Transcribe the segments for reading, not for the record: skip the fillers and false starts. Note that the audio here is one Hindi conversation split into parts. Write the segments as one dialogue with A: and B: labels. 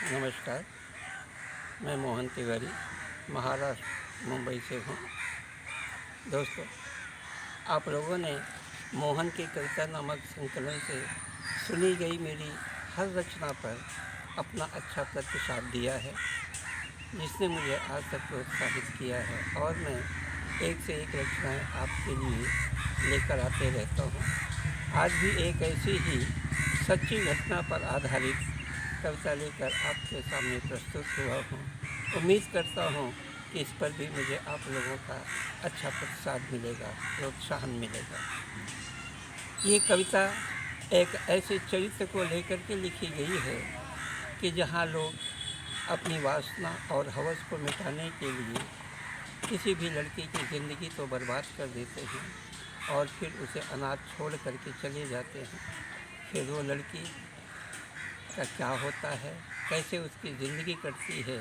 A: नमस्कार। मैं मोहन तिवारी महाराष्ट्र मुंबई से हूँ। दोस्तों, आप लोगों ने मोहन की कविता नामक संकलन से सुनी गई मेरी हर रचना पर अपना अच्छा प्रतिसाद दिया है, जिसने मुझे आज तक प्रोत्साहित किया है और मैं एक से एक रचनाएं आपके लिए लेकर आते रहता हूँ। आज भी एक ऐसी ही सच्ची घटना पर आधारित कविता लेकर आपके सामने प्रस्तुत हुआ हूँ। उम्मीद करता हूँ कि इस पर भी मुझे आप लोगों का अच्छा प्रतिसाद मिलेगा, प्रोत्साहन मिलेगा। ये कविता एक ऐसे चरित्र को लेकर के लिखी गई है कि जहाँ लोग अपनी वासना और हवस को मिटाने के लिए किसी भी लड़की की ज़िंदगी तो बर्बाद कर देते हैं और फिर उसे अनाथ छोड़ करके चले जाते हैं। फिर वो लड़की का क्या होता है, कैसे उसकी ज़िंदगी कटती है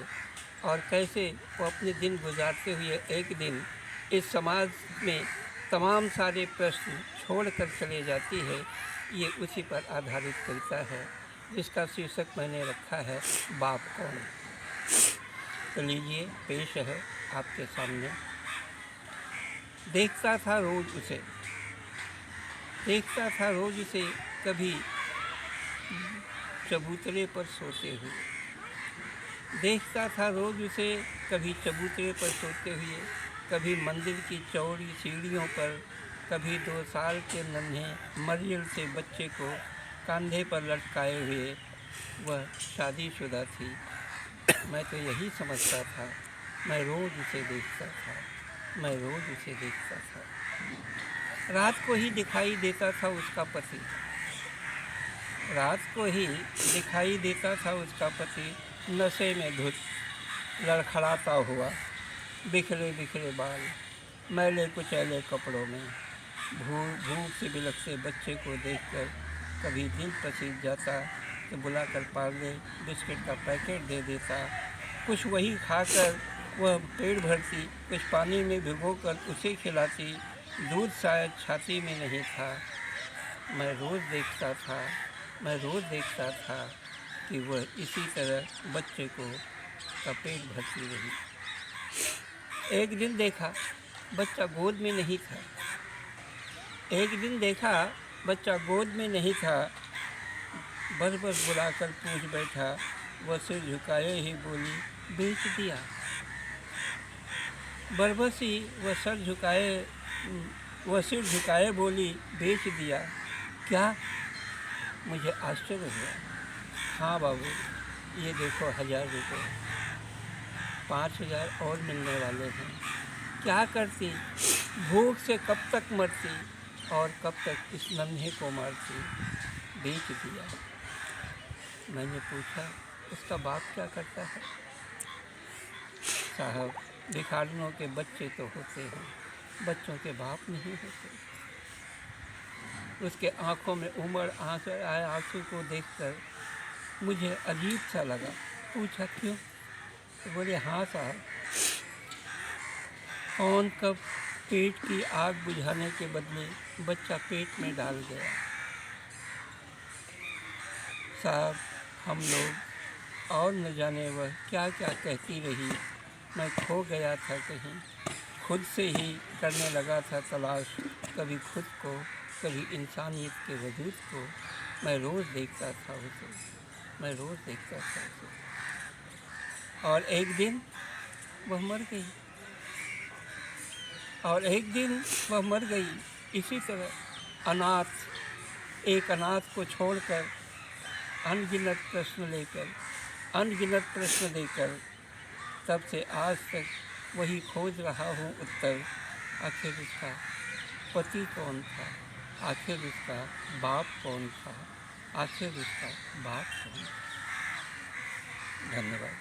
A: और कैसे वो अपने दिन गुजारते हुए एक दिन इस समाज में तमाम सारे प्रश्न छोड़ कर चले जाती है, ये उसी पर आधारित कविता है, जिसका शीर्षक मैंने रखा है बाप कौन। तो लीजिए, पेश है आपके सामने। देखता था रोज़ उसे कभी चबूतरे पर सोते हुए, देखता था रोज़ उसे कभी चबूतरे पर सोते हुए, कभी मंदिर की चौड़ी सीढ़ियों पर, कभी 2 साल के नन्हे मरियल से बच्चे को कंधे पर लटकाए हुए। वह शादीशुदा थी। मैं तो यही समझता था। मैं रोज़ उसे देखता था। रात को ही दिखाई देता था उसका पति, नशे में धुत, लड़खड़ाता हुआ, बिखरे बिखरे बाल, मैले कुचैले कपड़ों में। भूख से बिलखते बच्चे को देखकर कभी दिल पसीज जाता कि बुलाकर पार्ले बिस्किट का पैकेट दे देता। कुछ वही खाकर वह पेट भरती, कुछ पानी में भिगोकर उसे खिलाती। दूध शायद छाती में नहीं था। मैं रोज़ देखता था कि वह इसी तरह बच्चे को का पेट भरती रही। एक दिन देखा बच्चा गोद में नहीं था। बस बुलाकर पूछ बैठा। वह सिर झुकाए ही बोली, बेच दिया। बरबसी वह सिर झुकाए बोली, बेच दिया। क्या? मुझे आश्चर्य हुआ। हाँ बाबू, ये देखो 1000 रुपये, 5000 और मिलने वाले हैं। क्या करती? भूख से कब तक मरती और कब तक इस नन्हे को मारती? बेच दिया। मैंने पूछा, उसका बाप क्या करता है? साहब, भिखारियों के बच्चे तो होते हैं, बच्चों के बाप नहीं होते। उसके आंखों में उमड़ आए आंसू को देखकर मुझे अजीब सा लगा। पूछा, क्यों? तो बोले, हाँ साहब, कौन कब पेट की आग बुझाने के बदले बच्चा पेट में डाल गया। साहब, हम लोग और न जाने वह क्या क्या कहती रही। मैं खो गया था कहीं, खुद से ही करने लगा था तलाश, कभी खुद को, कभी इंसानियत के वजूद को। मैं रोज़ देखता था उसे। और एक दिन वह मर गई। इसी तरह एक अनाथ को छोड़कर, अनगिनत प्रश्न लेकर तब से आज तक वही खोज रहा हूँ उत्तर। आखिर उसका पति कौन था? आखिर उसका बाप कौन था? धन्यवाद।